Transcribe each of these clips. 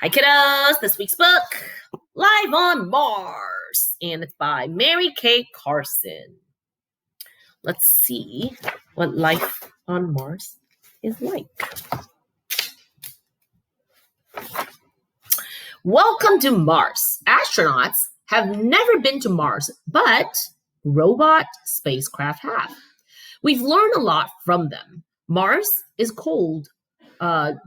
Hi, kiddos. This week's book, Live on Mars, and it's by Mary Kay Carson. Let's see what life on Mars is like. Welcome to Mars. Astronauts have never been to Mars, but robot spacecraft have. We've learned a lot from them. Mars is cold,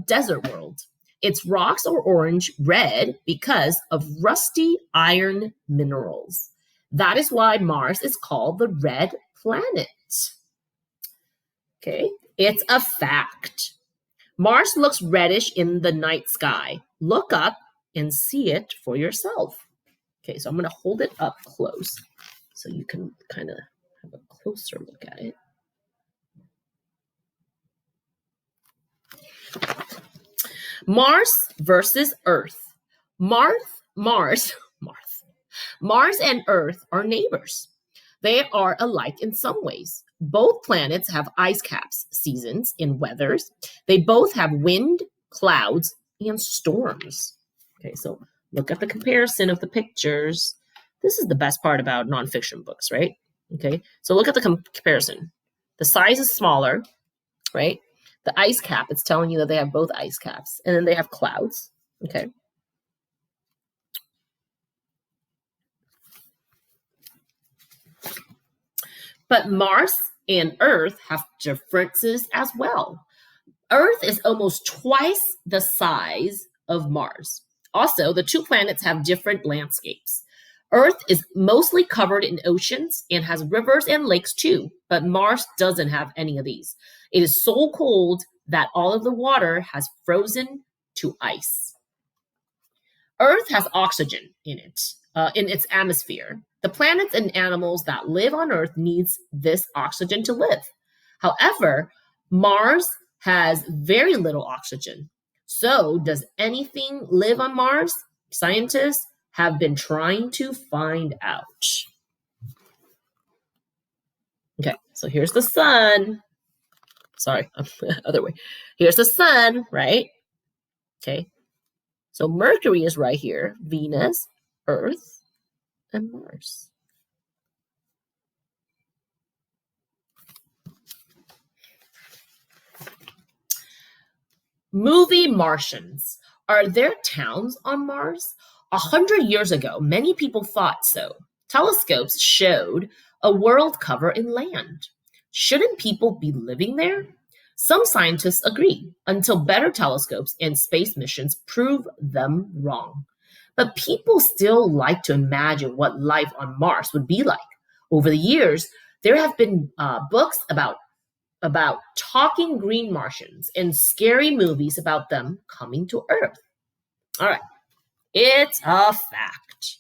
desert world. Its rocks are orange-red because of rusty iron minerals. That is why Mars is called the red planet. Okay, it's a fact. Mars looks reddish in the night sky. Look up and see it for yourself. Okay, so I'm going to hold it up close so you can kind of have a closer look at it. Mars versus Earth. Mars and Earth are neighbors. They are alike in some ways. Both planets have ice caps, seasons, and weathers. They both have wind, clouds, and storms. Okay, so look at the comparison of the pictures. This is the best part about nonfiction books, right? Okay, so look at the comparison. The size is smaller, right? The ice cap, it's telling you that they have both ice caps. And then they have clouds, okay? But Mars and Earth have differences as well. Earth is almost twice the size of Mars. Also, the two planets have different landscapes. Earth is mostly covered in oceans and has rivers and lakes too, but Mars doesn't have any of these. It is so cold that all of the water has frozen to ice. Earth has oxygen in it, in its atmosphere. The planets and animals that live on Earth needs this oxygen to live. However, Mars has very little oxygen. So, does anything live on Mars? Scientists have been trying to find out. Okay, so here's the sun. Sorry, other way. Here's the sun, right? Okay, so Mercury is right here. Venus, Earth, and Mars. Movie Martians. Are there towns on Mars? 100 years ago, many people thought so. Telescopes showed a world covered in land. Shouldn't people be living there? Some scientists agree, until better telescopes and space missions prove them wrong. But people still like to imagine what life on Mars would be like. Over the years, there have been books about talking green Martians and scary movies about them coming to Earth. All right. It's a fact.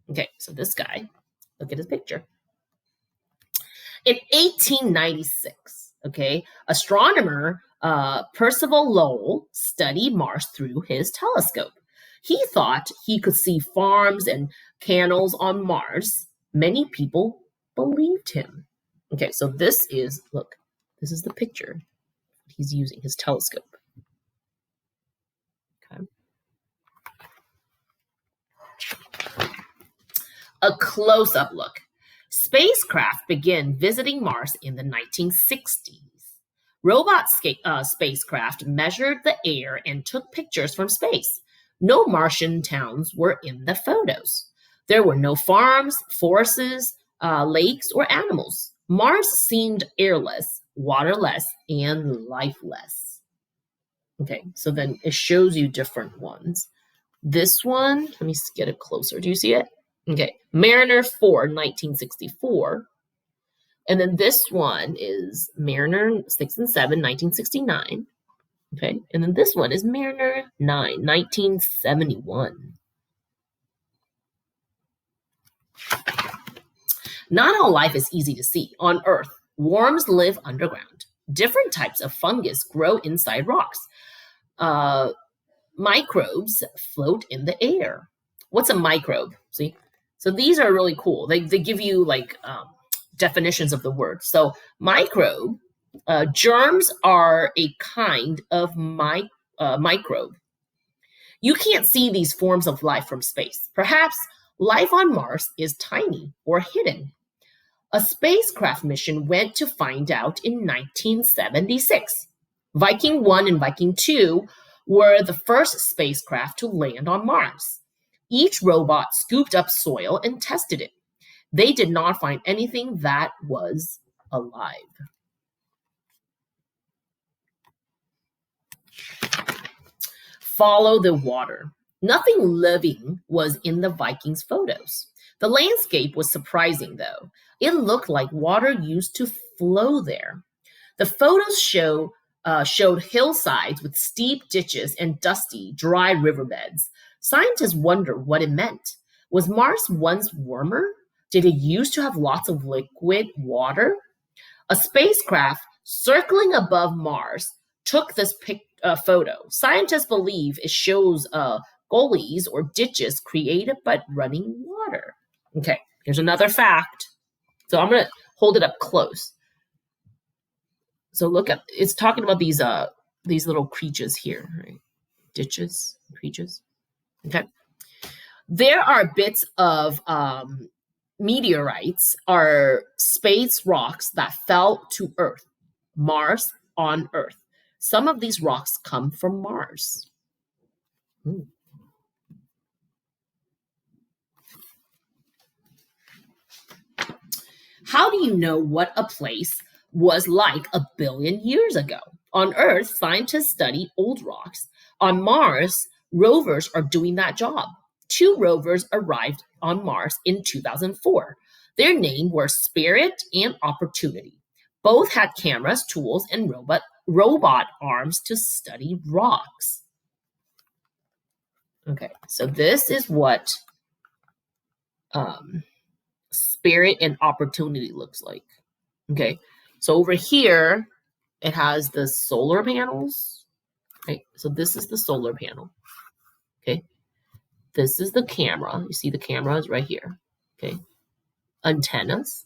Okay, so this guy, look at his picture. In 1896, okay, astronomer Percival Lowell studied Mars through his telescope. He thought he could see farms and canals on Mars. Many people believed him. Okay, so this is the picture he's using, his telescope. Okay. A close-up look. Spacecraft began visiting Mars in the 1960s. Robot spacecraft measured the air and took pictures from space. No Martian towns were in the photos. There were no farms, forests, lakes, or animals. Mars seemed airless, waterless, and lifeless. Okay, so then it shows you different ones. This one, let me get it closer. Do you see it? Okay, Mariner 4, 1964. And then this one is Mariner 6 and 7, 1969. Okay, and then this one is Mariner 9, 1971. Not all life is easy to see. On Earth, worms live underground. Different types of fungus grow inside rocks. Microbes float in the air. What's a microbe? See? So these are really cool. They give you definitions of the word. So microbe, germs are a kind of microbe. You can't see these forms of life from space. Perhaps life on Mars is tiny or hidden. A spacecraft mission went to find out in 1976. Viking 1 and Viking 2 were the first spacecraft to land on Mars. Each robot scooped up soil and tested it. They did not find anything that was alive. Follow the water. Nothing living was in the Vikings' photos. The landscape was surprising, though. It looked like water used to flow there. The photos showed hillsides with steep ditches and dusty, dry riverbeds. Scientists wonder what it meant. Was Mars once warmer? Did it used to have lots of liquid water? A spacecraft circling above Mars took this photo. Scientists believe it shows gullies or ditches created by running water. Okay, here's another fact. So I'm going to hold it up close. So look at, it's talking about these little creatures here, right? Ditches, creatures. Okay. There are bits of meteorites, are space rocks that fell to Earth, Mars on Earth. Some of these rocks come from Mars. How do you know what a place was like 1 billion years ago? On Earth, scientists study old rocks. On Mars, rovers are doing that job. 2 rovers arrived on Mars in 2004. Their names were Spirit and Opportunity. Both had cameras, tools, and robot arms to study rocks. Okay, so this is what Spirit and Opportunity looks like. Okay, so over here, it has the solar panels. Okay, so this is the solar panel. Okay, this is the camera. You see the camera is right here. Okay, antennas,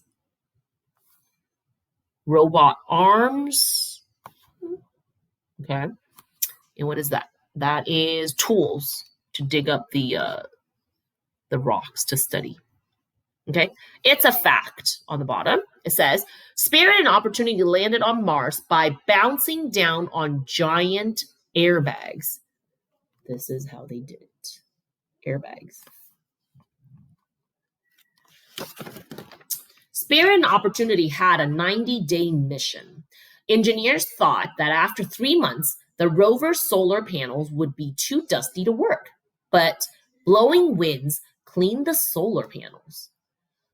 robot arms. Okay, and what is that? That is tools to dig up the rocks to study. Okay, it's a fact on the bottom. It says, Spirit and Opportunity landed on Mars by bouncing down on giant airbags. This is how they did it. Airbags. Spirit and Opportunity had a 90-day mission. Engineers thought that after 3 months, the rover's solar panels would be too dusty to work, but blowing winds cleaned the solar panels.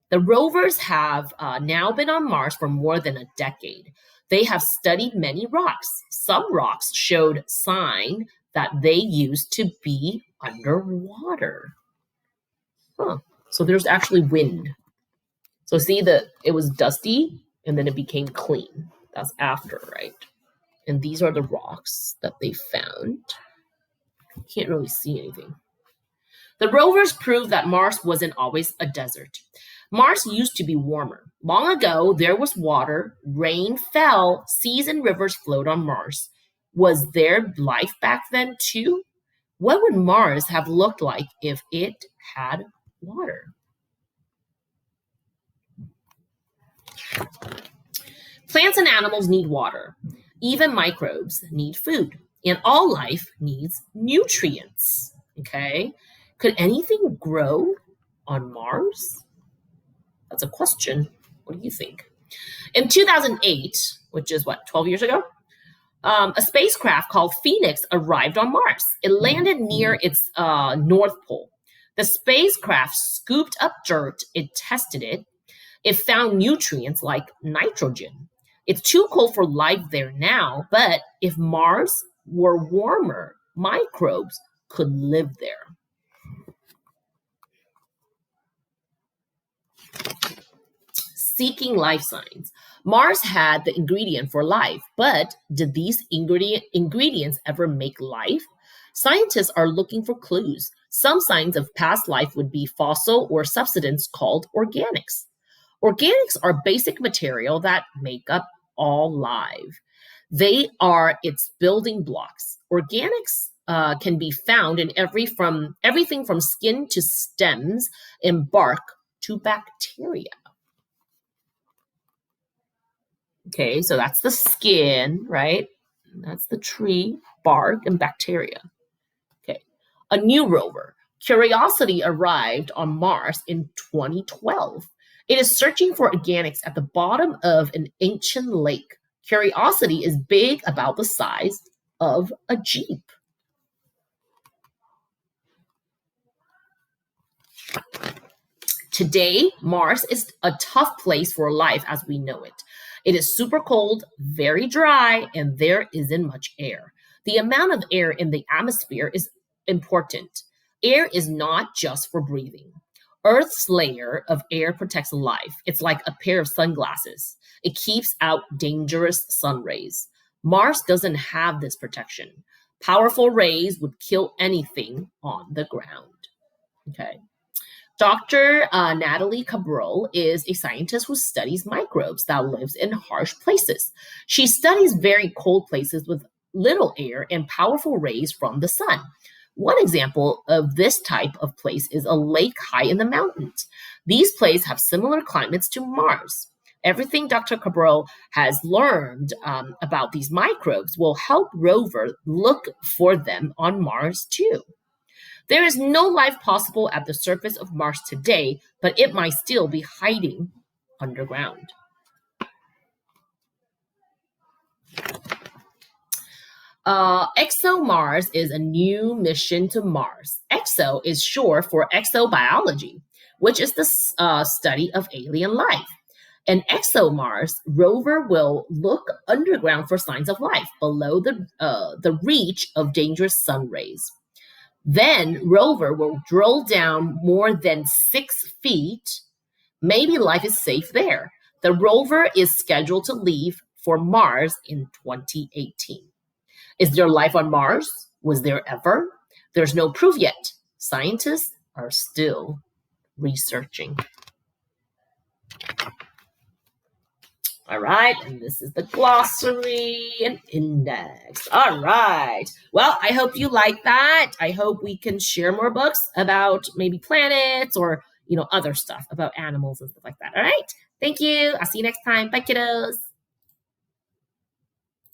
The rovers have now been on Mars for more than a decade. They have studied many rocks. Some rocks showed sign that they used to be underwater. So there's actually wind. So see that it was dusty and then it became clean. That's after, right? And these are the rocks that they found. Can't really see anything. The rovers proved that Mars wasn't always a desert. Mars used to be warmer. Long ago, there was water, rain fell, seas and rivers flowed on Mars. Was there life back then too? What would Mars have looked like if it had water? Plants and animals need water. Even microbes need food. And all life needs nutrients. Okay? Could anything grow on Mars? That's a question. What do you think? In 2008, which is 12 years ago, a spacecraft called Phoenix arrived on Mars. It landed near its North Pole. The spacecraft scooped up dirt, it tested it. It found nutrients like nitrogen. It's too cold for life there now, but if Mars were warmer, microbes could live there. Seeking life signs. Mars had the ingredient for life, but did these ingredients ever make life? Scientists are looking for clues. Some signs of past life would be fossil or substance called organics. Organics are basic material that make up all life. They are its building blocks. Organics can be found in everything from skin to stems and bark to bacteria. Okay, so that's the skin, right? That's the tree, bark, and bacteria. Okay, a new rover, Curiosity, arrived on Mars in 2012. It is searching for organics at the bottom of an ancient lake. Curiosity is big, about the size of a Jeep. Today, Mars is a tough place for life as we know it. It is super cold, very dry, and there isn't much air. The amount of air in the atmosphere is important. Air is not just for breathing. Earth's layer of air protects life. It's like a pair of sunglasses. It keeps out dangerous sun rays. Mars doesn't have this protection. Powerful rays would kill anything on the ground. Okay. Dr. Natalie Cabral is a scientist who studies microbes that lives in harsh places. She studies very cold places with little air and powerful rays from the sun. One example of this type of place is a lake high in the mountains. These places have similar climates to Mars. Everything Dr. Cabral has learned about these microbes will help rover look for them on Mars too. There is no life possible at the surface of Mars today, but it might still be hiding underground. ExoMars is a new mission to Mars. Exo is short for exobiology, which is the study of alien life. An ExoMars rover will look underground for signs of life below the reach of dangerous sun rays. Then rover will drill down more than 6 feet. Maybe life is safe there. The rover is scheduled to leave for Mars in 2018. Is there life on Mars? Was there ever? There's no proof yet. Scientists are still researching. All right, and this is the glossary and index. All right. Well, I hope you like that. I hope we can share more books about maybe planets or, other stuff about animals and stuff like that. All right. Thank you. I'll see you next time. Bye, kiddos.